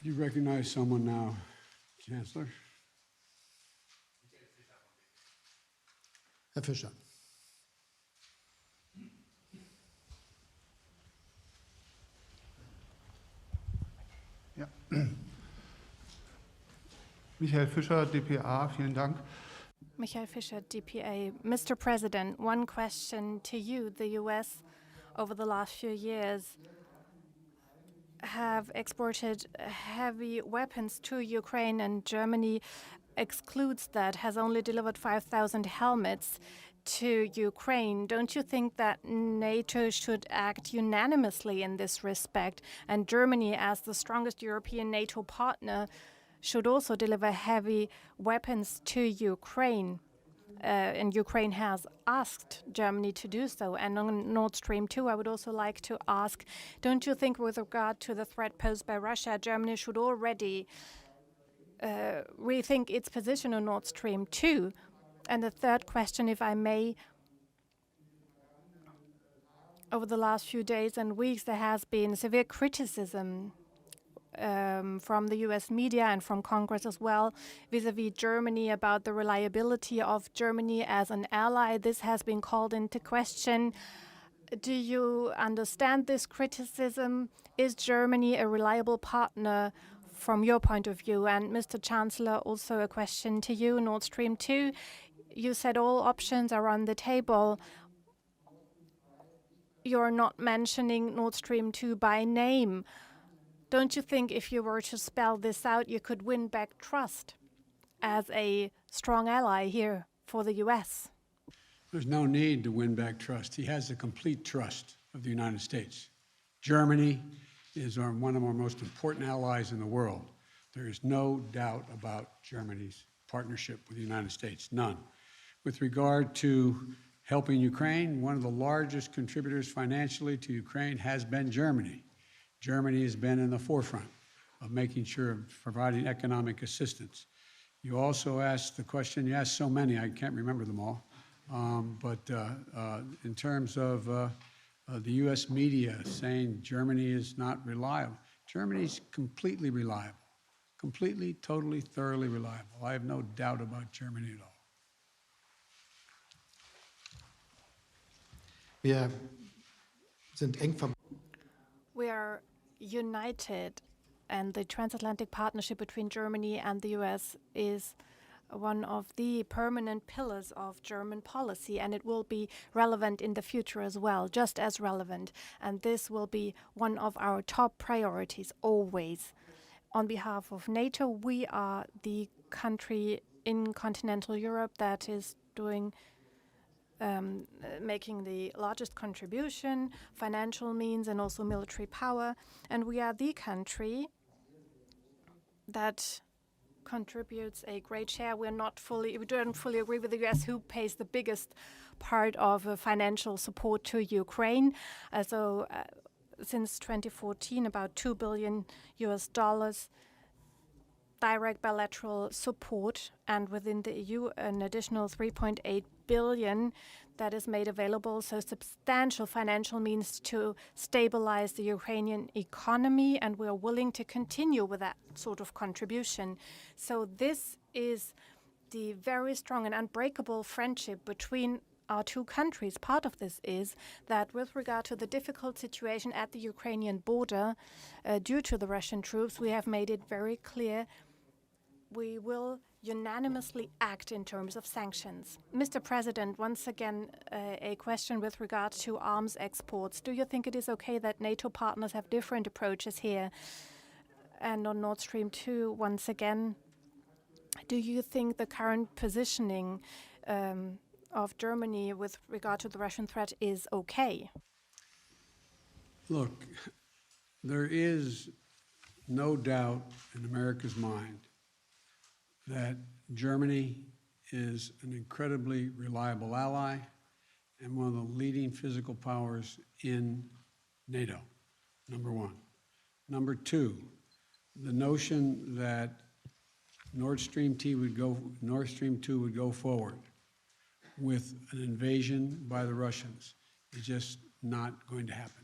You recognize someone now, Chancellor? Herr Fischer. Ja. Michael Fischer, dpa, vielen Dank. Michael Fischer, DPA. Mr. President, one question to you. The U.S. over the last few years have exported heavy weapons to Ukraine, and Germany excludes that, has only delivered 5,000 helmets to Ukraine. Don't you think that NATO should act unanimously in this respect? And Germany, as the strongest European NATO partner, should also deliver heavy weapons to Ukraine. And Ukraine has asked Germany to do so. And on Nord Stream 2, I would also like to ask, don't you think with regard to the threat posed by Russia, Germany should already rethink its position on Nord Stream 2? And the third question, if I may, over the last few days and weeks, there has been severe criticism from the US media and from Congress as well, vis-a-vis Germany, about the reliability of Germany as an ally. This has been called into question. Do you understand this criticism? Is Germany a reliable partner from your point of view? And Mr. Chancellor, also a question to you, Nord Stream 2. You said all options are on the table. You're not mentioning Nord Stream 2 by name. Don't you think if you were to spell this out, you could win back trust as a strong ally here for the US? There's no need to win back trust. He has the complete trust of the United States. Germany is one of our most important allies in the world. There is no doubt about Germany's partnership with the United States, none. With regard to helping Ukraine, one of the largest contributors financially to Ukraine has been Germany. Germany has been in the forefront of making sure of providing economic assistance. You also asked the question, you asked so many, I can't remember them all, but in terms of the U.S. media saying Germany is not reliable, Germany's completely reliable, completely, totally, thoroughly reliable. I have no doubt about Germany at all. Wir sind eng verbunden. We are united, and the transatlantic partnership between Germany and the US is one of the permanent pillars of German policy, and it will be relevant in the future as well, just as relevant. And this will be one of our top priorities always. On behalf of NATO, we are the country in continental Europe that is making the largest contribution, financial means, and also military power. And we are the country that contributes a great share. We don't fully agree with the US who pays the biggest part of financial support to Ukraine. Since 2014, about $2 billion direct bilateral support, and within the EU, an additional 3.8 billion that is made available, so substantial financial means to stabilize the Ukrainian economy, and we are willing to continue with that sort of contribution. So this is the very strong and unbreakable friendship between our two countries. Part of this is that with regard to the difficult situation at the Ukrainian border due to the Russian troops, we have made it very clear we will unanimously act in terms of sanctions. Mr. President, once again, a question with regard to arms exports. Do you think it is okay that NATO partners have different approaches here? And on Nord Stream 2, once again, do you think the current positioning of Germany with regard to the Russian threat is okay? Look, there is no doubt in America's mind that Germany is an incredibly reliable ally and one of the leading physical powers in NATO, number one. Number two, the notion that Nord Stream 2 would go forward with an invasion by the Russians is just not going to happen.